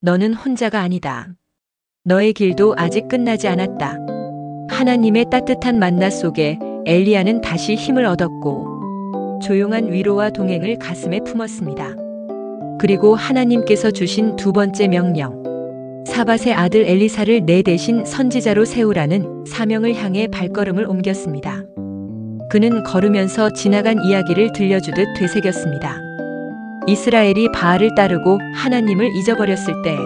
너는 혼자가 아니다. 너의 길도 아직 끝나지 않았다. 하나님의 따뜻한 만나 속에 엘리야는 다시 힘을 얻었고 조용한 위로와 동행을 가슴에 품었습니다. 그리고 하나님께서 주신 두 번째 명령, 사밧의 아들 엘리사를 내 대신 선지자로 세우라는 사명을 향해 발걸음을 옮겼습니다. 그는 걸으면서 지나간 이야기를 들려주듯 되새겼습니다. 이스라엘이 바알을 따르고 하나님을 잊어버렸을 때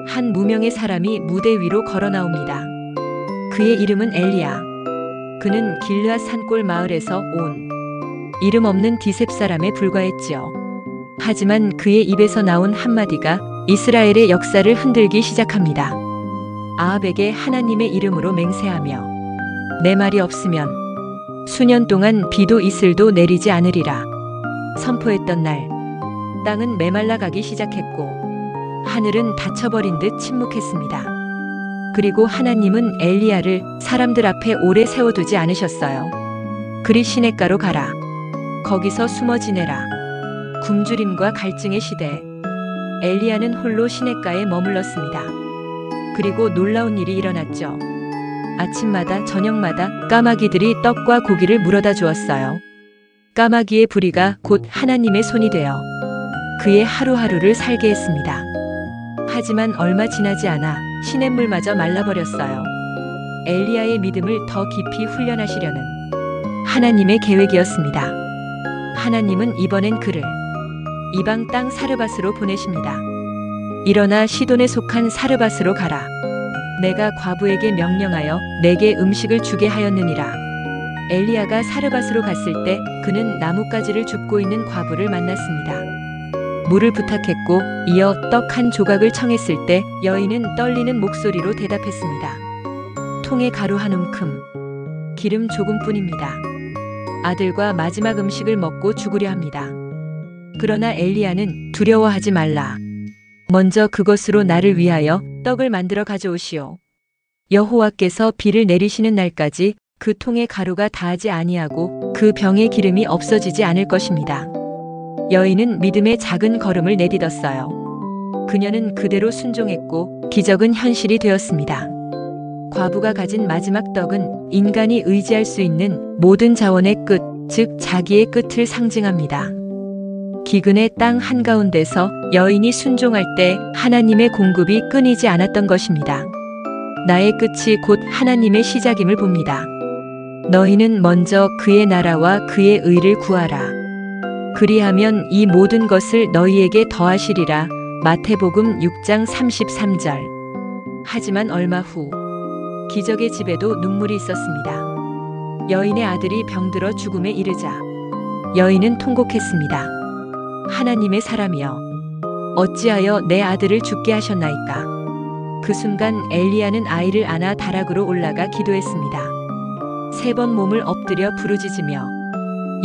한 무명의 사람이 무대 위로 걸어 나옵니다. 그의 이름은 엘리야. 그는 길르앗 산골 마을에서 온 이름 없는 디셉 사람에 불과했지요. 하지만 그의 입에서 나온 한마디가 이스라엘의 역사를 흔들기 시작합니다. 아합에게 하나님의 이름으로 맹세하며 내 말이 없으면 수년 동안 비도 이슬도 내리지 않으리라 선포했던 날, 땅은 메말라 가기 시작했고 하늘은 닫혀버린 듯 침묵했습니다. 그리고 하나님은 엘리야를 사람들 앞에 오래 세워두지 않으셨어요. 그리 시냇가로 가라. 거기서 숨어 지내라. 굶주림과 갈증의 시대. 엘리야는 홀로 시냇가에 머물렀습니다. 그리고 놀라운 일이 일어났죠. 아침마다 저녁마다 까마귀들이 떡과 고기를 물어다 주었어요. 까마귀의 부리가 곧 하나님의 손이 되어 그의 하루하루를 살게 했습니다. 하지만 얼마 지나지 않아 시냇물마저 말라버렸어요. 엘리야의 믿음을 더 깊이 훈련하시려는 하나님의 계획이었습니다. 하나님은 이번엔 그를 이방 땅 사르밧으로 보내십니다. 일어나 시돈에 속한 사르밧으로 가라. 내가 과부에게 명령하여 내게 음식을 주게 하였느니라. 엘리야가 사르밧으로 갔을 때 그는 나뭇가지를 줍고 있는 과부를 만났습니다. 물을 부탁했고 이어 떡 한 조각을 청했을 때 여인은 떨리는 목소리로 대답했습니다. 통에 가루 한 움큼, 기름 조금뿐입니다. 아들과 마지막 음식을 먹고 죽으려 합니다. 그러나 엘리야는 두려워하지 말라. 먼저 그것으로 나를 위하여 떡을 만들어 가져오시오. 여호와께서 비를 내리시는 날까지 그 통에 가루가 다하지 아니하고 그 병에 기름이 없어지지 않을 것입니다. 여인은 믿음의 작은 걸음을 내딛었어요. 그녀는 그대로 순종했고 기적은 현실이 되었습니다. 과부가 가진 마지막 떡은 인간이 의지할 수 있는 모든 자원의 끝, 즉 자기의 끝을 상징합니다. 기근의 땅 한가운데서 여인이 순종할 때 하나님의 공급이 끊이지 않았던 것입니다. 나의 끝이 곧 하나님의 시작임을 봅니다. 너희는 먼저 그의 나라와 그의 의를 구하라. 그리하면 이 모든 것을 너희에게 더하시리라. 마태복음 6장 33절. 하지만 얼마 후 기적의 집에도 눈물이 있었습니다. 여인의 아들이 병들어 죽음에 이르자 여인은 통곡했습니다. 하나님의 사람이여, 어찌하여 내 아들을 죽게 하셨나이까. 그 순간 엘리야는 아이를 안아 다락으로 올라가 기도했습니다. 3번 몸을 엎드려 부르짖으며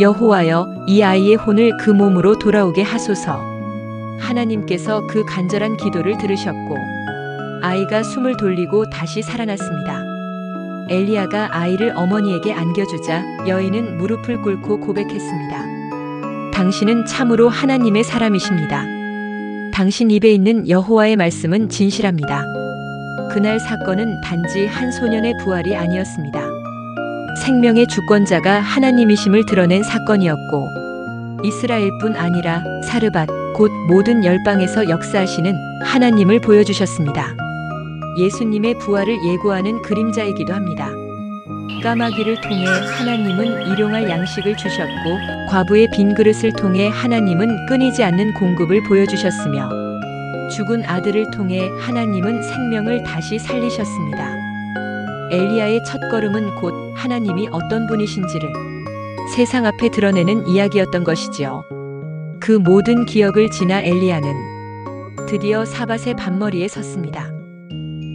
여호와여, 이 아이의 혼을 그 몸으로 돌아오게 하소서. 하나님께서 그 간절한 기도를 들으셨고 아이가 숨을 돌리고 다시 살아났습니다. 엘리야가 아이를 어머니에게 안겨주자 여인은 무릎을 꿇고 고백했습니다. 당신은 참으로 하나님의 사람이십니다. 당신 입에 있는 여호와의 말씀은 진실합니다. 그날 사건은 단지 한 소년의 부활이 아니었습니다. 생명의 주권자가 하나님이심을 드러낸 사건이었고 이스라엘뿐 아니라 사르밧, 곧 모든 열방에서 역사하시는 하나님을 보여주셨습니다. 예수님의 부활을 예고하는 그림자이기도 합니다. 까마귀를 통해 하나님은 일용할 양식을 주셨고 과부의 빈 그릇을 통해 하나님은 끊이지 않는 공급을 보여주셨으며 죽은 아들을 통해 하나님은 생명을 다시 살리셨습니다. 엘리야의 첫걸음은 곧 하나님이 어떤 분이신지를 세상 앞에 드러내는 이야기였던 것이지요. 그 모든 기억을 지나 엘리야는 드디어 사밧의 밭머리에 섰습니다.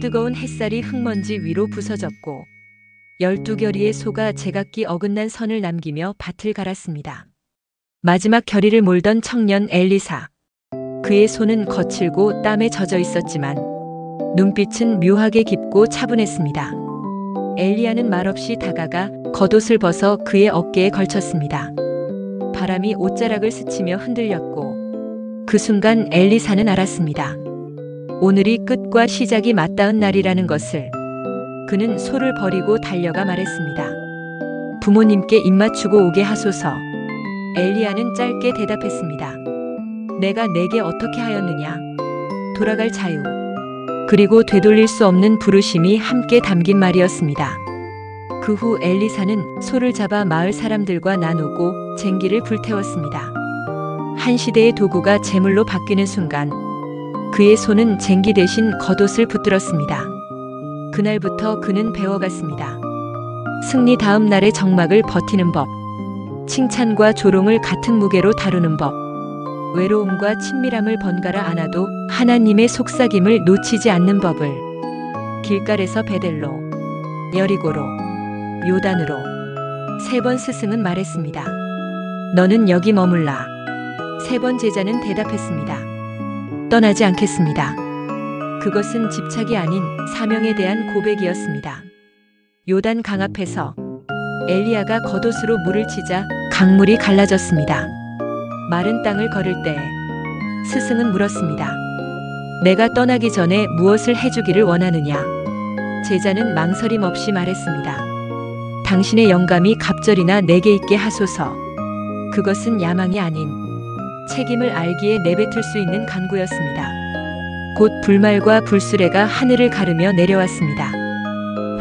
뜨거운 햇살이 흙먼지 위로 부서졌고 12결의의 소가 제각기 어긋난 선을 남기며 밭을 갈았습니다. 마지막 결의를 몰던 청년 엘리사. 그의 손은 거칠고 땀에 젖어 있었지만 눈빛은 묘하게 깊고 차분했습니다. 엘리야는 말없이 다가가 겉옷을 벗어 그의 어깨에 걸쳤습니다. 바람이 옷자락을 스치며 흔들렸고 그 순간 엘리사는 알았습니다. 오늘이 끝과 시작이 맞닿은 날이라는 것을. 그는 소를 버리고 달려가 말했습니다. 부모님께 입맞추고 오게 하소서. 엘리야는 짧게 대답했습니다. 내가 내게 어떻게 하였느냐? 돌아갈 자유. 그리고 되돌릴 수 없는 부르심이 함께 담긴 말이었습니다. 그 후 엘리사는 소를 잡아 마을 사람들과 나누고 쟁기를 불태웠습니다. 한 시대의 도구가 제물로 바뀌는 순간 그의 손은 쟁기 대신 겉옷을 붙들었습니다. 그날부터 그는 배워갔습니다. 승리 다음 날의 정막을 버티는 법, 칭찬과 조롱을 같은 무게로 다루는 법, 외로움과 친밀함을 번갈아 안아도 하나님의 속삭임을 놓치지 않는 법을. 길갈에서 베델로, 여리고로, 요단으로 3번 스승은 말했습니다. 너는 여기 머물라. 3번 제자는 대답했습니다. 떠나지 않겠습니다. 그것은 집착이 아닌 사명에 대한 고백이었습니다. 요단 강 앞에서 엘리야가 겉옷으로 물을 치자 강물이 갈라졌습니다. 마른 땅을 걸을 때 스승은 물었습니다. 내가 떠나기 전에 무엇을 해주기를 원하느냐? 제자는 망설임 없이 말했습니다. 당신의 영감이 갑절이나 내게 있게 하소서. 그것은 야망이 아닌 책임을 알기에 내뱉을 수 있는 간구였습니다. 곧 불말과 불수레가 하늘을 가르며 내려왔습니다.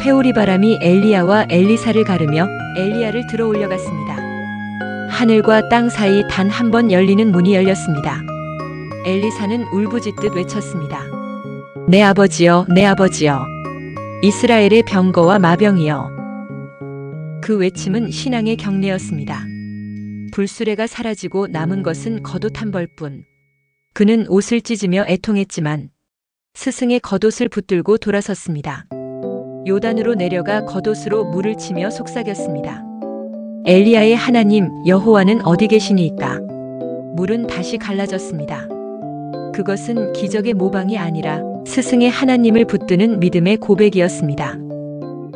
회오리 바람이 엘리야와 엘리사를 가르며 엘리야를 들어 올려갔습니다. 하늘과 땅 사이 단 한 번 열리는 문이 열렸습니다. 엘리사는 울부짖듯 외쳤습니다. 내 아버지여, 내 아버지여, 이스라엘의 병거와 마병이여. 그 외침은 신앙의 경례였습니다. 불수레가 사라지고 남은 것은 겉옷 한 벌뿐. 그는 옷을 찢으며 애통했지만 스승의 겉옷을 붙들고 돌아섰습니다. 요단으로 내려가 겉옷으로 물을 치며 속삭였습니다. 엘리야의 하나님 여호와는 어디 계시니까? 물은 다시 갈라졌습니다. 그것은 기적의 모방이 아니라 스승의 하나님을 붙드는 믿음의 고백이었습니다.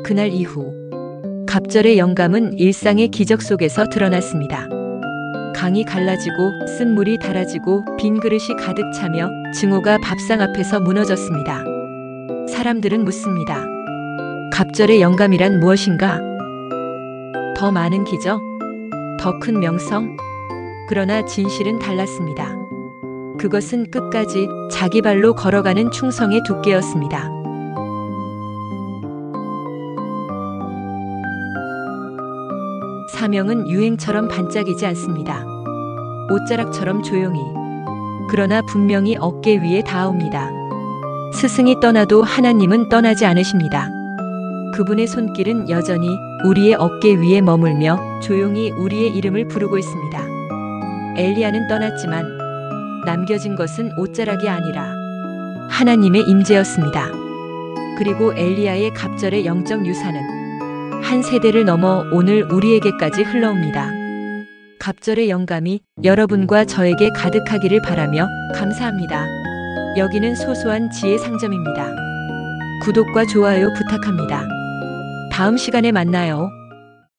그날 이후 갑절의 영감은 일상의 기적 속에서 드러났습니다. 강이 갈라지고 쓴물이 달아지고 빈 그릇이 가득 차며 증오가 밥상 앞에서 무너졌습니다. 사람들은 묻습니다. 갑절의 영감이란 무엇인가? 더 많은 기적? 더 큰 명성? 그러나 진실은 달랐습니다. 그것은 끝까지 자기 발로 걸어가는 충성의 두께였습니다. 사명은 유행처럼 반짝이지 않습니다. 옷자락처럼 조용히. 그러나 분명히 어깨 위에 닿아옵니다. 스승이 떠나도 하나님은 떠나지 않으십니다. 그분의 손길은 여전히 우리의 어깨 위에 머물며 조용히 우리의 이름을 부르고 있습니다. 엘리야는 떠났지만 남겨진 것은 옷자락이 아니라 하나님의 임재였습니다. 그리고 엘리야의 갑절의 영적 유산은 한 세대를 넘어 오늘 우리에게까지 흘러옵니다. 갑절의 영감이 여러분과 저에게 가득하기를 바라며 감사합니다. 여기는 소소한 지혜 상점입니다. 구독과 좋아요 부탁합니다. 다음 시간에 만나요.